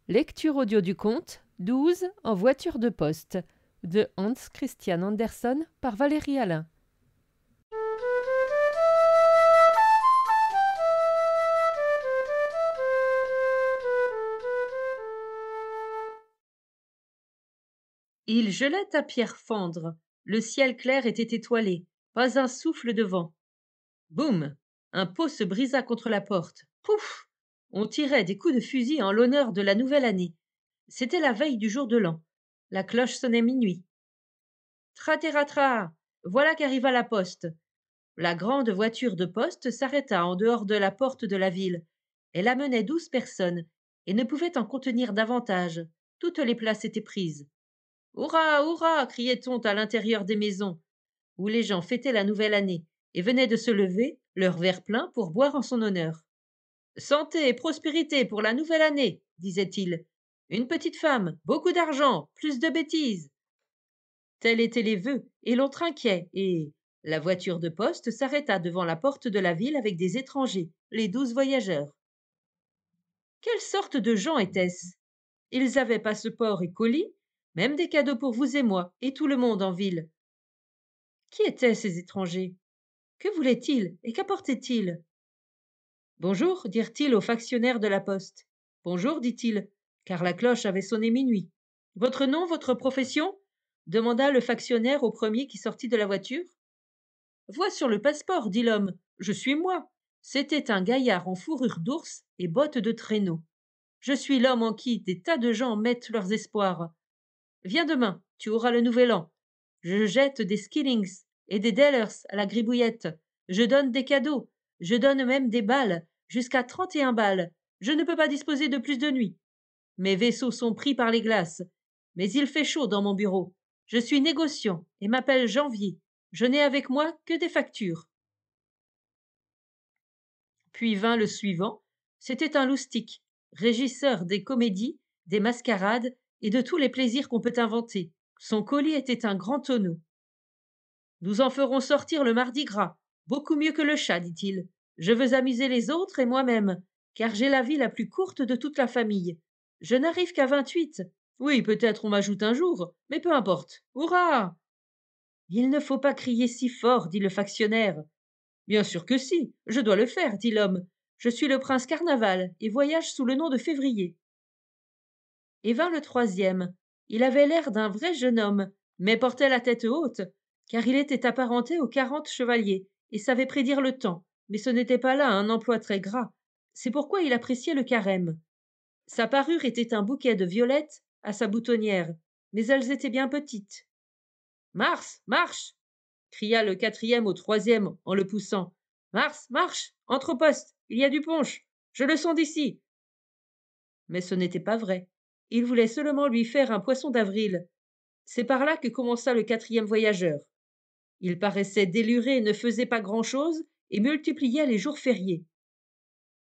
Lecture audio du conte 12 en voiture de poste de Hans Christian Andersen par Valérie Alain. Il gelait à pierre fendre, le ciel clair était étoilé, pas un souffle de vent. Boum! Un pot se brisa contre la porte. Pouf! On tirait des coups de fusil en l'honneur de la nouvelle année. C'était la veille du jour de l'an. La cloche sonnait minuit. Trateratra! Voilà qu'arriva la poste. La grande voiture de poste s'arrêta en dehors de la porte de la ville. Elle amenait 12 personnes et ne pouvait en contenir davantage. Toutes les places étaient prises. Hurrah, hurrah! Criait-on à l'intérieur des maisons, où les gens fêtaient la nouvelle année et venaient de se lever, leur verre plein, pour boire en son honneur. Santé et prospérité pour la nouvelle année, disait-il. Une petite femme, beaucoup d'argent, plus de bêtises. Tels étaient les vœux, et l'on trinquait, et la voiture de poste s'arrêta devant la porte de la ville avec des étrangers, les 12 voyageurs. Quelle sorte de gens étaient-ce? Ils avaient passeport et colis, même des cadeaux pour vous et moi, et tout le monde en ville. Qui étaient ces étrangers? Que voulaient-ils et qu'apportaient-ils? Bonjour, dirent-ils au factionnaire de la poste. Bonjour, dit-il, car la cloche avait sonné minuit. Votre nom, votre profession? Demanda le factionnaire au premier qui sortit de la voiture. Vois sur le passeport, dit l'homme. Je suis moi. C'était un gaillard en fourrure d'ours et bottes de traîneau. Je suis l'homme en qui des tas de gens mettent leurs espoirs. Viens demain, tu auras le nouvel an. Je jette des skillings et des dellers à la gribouillette. Je donne des cadeaux. Je donne même des balles, jusqu'à 31 balles. Je ne peux pas disposer de plus de nuit. Mes vaisseaux sont pris par les glaces. Mais il fait chaud dans mon bureau. Je suis négociant et m'appelle Janvier. Je n'ai avec moi que des factures. Puis vint le suivant. C'était un loustic, régisseur des comédies, des mascarades et de tous les plaisirs qu'on peut inventer. Son colis était un grand tonneau. Nous en ferons sortir le mardi gras, beaucoup mieux que le chat, dit-il. Je veux amuser les autres et moi-même, car j'ai la vie la plus courte de toute la famille. Je n'arrive qu'à 28. Oui, peut-être on m'ajoute un jour, mais peu importe. Hurrah! Il ne faut pas crier si fort, dit le factionnaire. Bien sûr que si, je dois le faire, dit l'homme. Je suis le prince Carnaval et voyage sous le nom de Février. Et vint le troisième. Il avait l'air d'un vrai jeune homme, mais portait la tête haute, car il était apparenté aux 40 chevaliers et savait prédire le temps, mais ce n'était pas là un emploi très gras. C'est pourquoi il appréciait le carême. Sa parure était un bouquet de violettes à sa boutonnière, mais elles étaient bien petites. Mars, marche! Cria le quatrième au troisième en le poussant. Mars, marche! Entre au poste, il y a du punch. Je le sens d'ici. Mais ce n'était pas vrai. Il voulait seulement lui faire un poisson d'avril. C'est par là que commença le quatrième voyageur. Il paraissait déluré, ne faisait pas grand-chose et multipliait les jours fériés.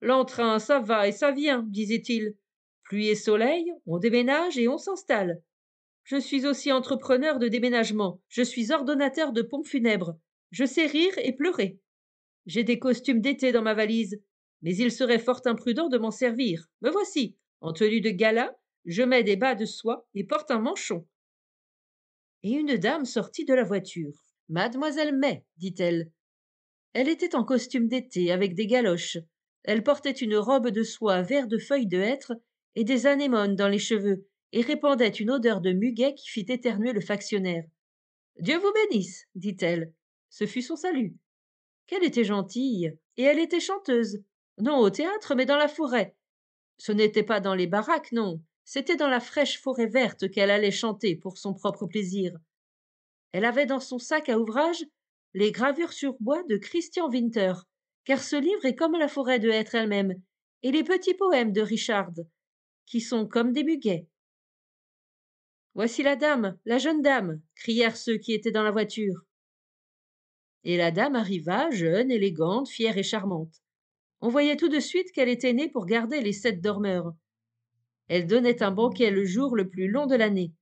L'entrain, ça va et ça vient, disait-il. Pluie et soleil, on déménage et on s'installe. Je suis aussi entrepreneur de déménagement. Je suis ordonnateur de pompes funèbres. Je sais rire et pleurer. J'ai des costumes d'été dans ma valise, mais il serait fort imprudent de m'en servir. Me voici, en tenue de gala, je mets des bas de soie et porte un manchon. Et une dame sortit de la voiture. Mademoiselle May, dit-elle. Elle était en costume d'été avec des galoches. Elle portait une robe de soie vert de feuilles de hêtre et des anémones dans les cheveux et répandait une odeur de muguet qui fit éternuer le factionnaire. Dieu vous bénisse, dit-elle. Ce fut son salut. Qu'elle était gentille, et elle était chanteuse. Non au théâtre, mais dans la forêt. Ce n'était pas dans les baraques, non, c'était dans la fraîche forêt verte qu'elle allait chanter pour son propre plaisir. Elle avait dans son sac à ouvrage les gravures sur bois de Christian Winter, car ce livre est comme la forêt de hêtre elle-même, et les petits poèmes de Richard, qui sont comme des muguets. Voici la jeune dame, crièrent ceux qui étaient dans la voiture. Et la dame arriva, jeune, élégante, fière et charmante. On voyait tout de suite qu'elle était née pour garder les 7 dormeurs. Elle donnait un banquet le jour le plus long de l'année,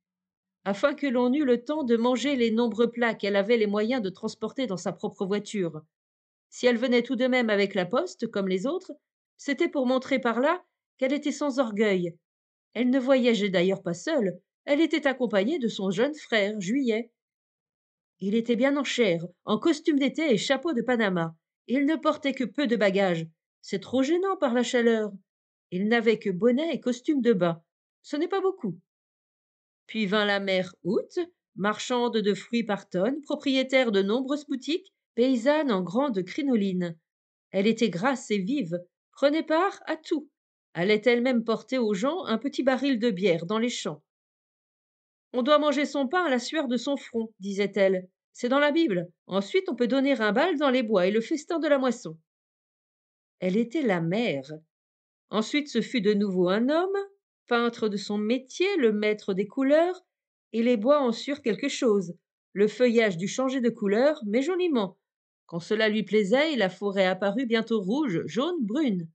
afin que l'on eût le temps de manger les nombreux plats qu'elle avait les moyens de transporter dans sa propre voiture. Si elle venait tout de même avec la poste, comme les autres, c'était pour montrer par là qu'elle était sans orgueil. Elle ne voyageait d'ailleurs pas seule, elle était accompagnée de son jeune frère, Juillet. Il était bien en chair, en costume d'été et chapeau de Panama. Il ne portait que peu de bagages. C'est trop gênant par la chaleur. Il n'avait que bonnet et costume de bain. Ce n'est pas beaucoup. Puis vint la mère Août, marchande de fruits par tonnes, propriétaire de nombreuses boutiques, paysanne en grande crinoline. Elle était grasse et vive, prenait part à tout. Allait elle-même porter aux gens un petit baril de bière dans les champs. On doit manger son pain à la sueur de son front, disait-elle. C'est dans la Bible. Ensuite, on peut donner un bal dans les bois et le festin de la moisson. Elle était la mère. Ensuite, ce fut de nouveau un homme, peintre de son métier, le maître des couleurs, et les bois en surent quelque chose. Le feuillage dut changer de couleur, mais joliment. Quand cela lui plaisait, et la forêt apparut bientôt rouge, jaune, brune.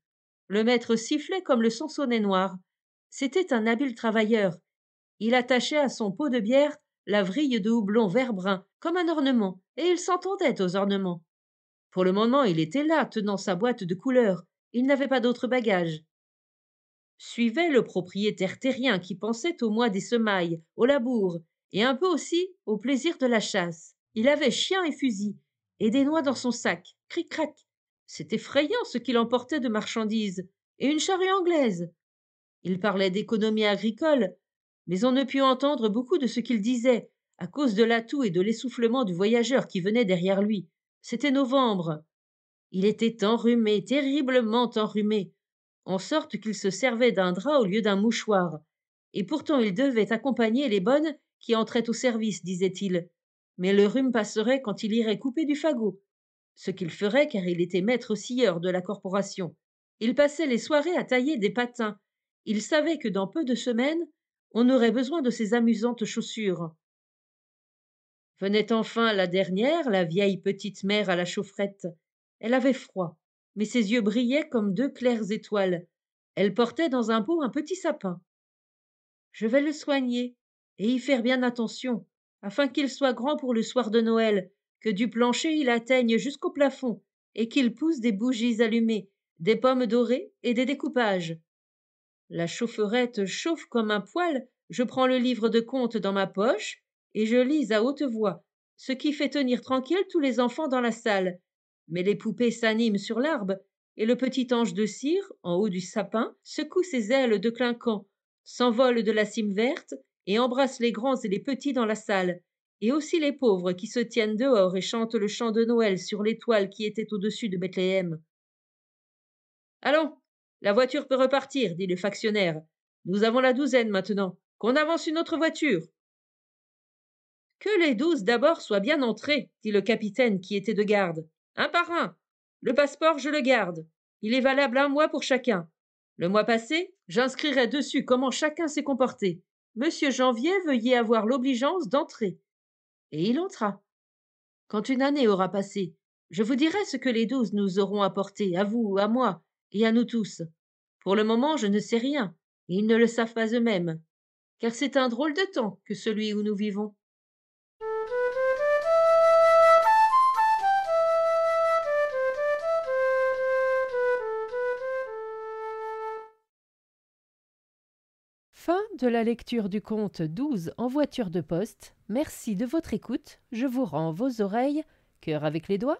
Le maître sifflait comme le sansonnet noir. C'était un habile travailleur. Il attachait à son pot de bière la vrille de houblon vert-brun, comme un ornement, et il s'entendait aux ornements. Pour le moment, il était là, tenant sa boîte de couleurs. Il n'avait pas d'autre bagage. Suivait le propriétaire terrien qui pensait au mois des semailles, au labour, et un peu aussi au plaisir de la chasse. Il avait chien et fusil, et des noix dans son sac, cric-crac. C'est effrayant ce qu'il emportait de marchandises, et une charrue anglaise. Il parlait d'économie agricole, mais on ne put entendre beaucoup de ce qu'il disait, à cause de l'atout et de l'essoufflement du voyageur qui venait derrière lui. C'était novembre. Il était enrhumé, terriblement enrhumé, en sorte qu'il se servait d'un drap au lieu d'un mouchoir. Et pourtant il devait accompagner les bonnes qui entraient au service, disait-il. Mais le rhume passerait quand il irait couper du fagot, ce qu'il ferait car il était maître scieur de la corporation. Il passait les soirées à tailler des patins. Il savait que dans peu de semaines, on aurait besoin de ses amusantes chaussures. Venait enfin la dernière, la vieille petite mère à la chaufferette. Elle avait froid, mais ses yeux brillaient comme deux claires étoiles. Elle portait dans un pot un petit sapin. Je vais le soigner et y faire bien attention, afin qu'il soit grand pour le soir de Noël, que du plancher il atteigne jusqu'au plafond, et qu'il pousse des bougies allumées, des pommes dorées et des découpages. La chaufferette chauffe comme un poêle, je prends le livre de comptes dans ma poche, et je lis à haute voix, ce qui fait tenir tranquille tous les enfants dans la salle. Mais les poupées s'animent sur l'arbre, et le petit ange de cire, en haut du sapin, secoue ses ailes de clinquant, s'envole de la cime verte, et embrasse les grands et les petits dans la salle, et aussi les pauvres qui se tiennent dehors et chantent le chant de Noël sur l'étoile qui était au-dessus de Bethléem. Allons, la voiture peut repartir, dit le factionnaire. Nous avons la douzaine maintenant. Qu'on avance une autre voiture. Que les 12 d'abord soient bien entrés, dit le capitaine qui était de garde. Un par un. Le passeport, je le garde. Il est valable 1 mois pour chacun. Le mois passé, j'inscrirai dessus comment chacun s'est comporté. Monsieur Janvier, veuillez avoir l'obligeance d'entrer. Et il entra. Quand une année aura passé, je vous dirai ce que les 12 nous auront apporté, à vous, à moi, et à nous tous. Pour le moment, je ne sais rien, et ils ne le savent pas eux-mêmes, car c'est un drôle de temps que celui où nous vivons. Fin de la lecture du conte 12 en voiture de poste. Merci de votre écoute. Je vous rends vos oreilles. Cœur avec les doigts.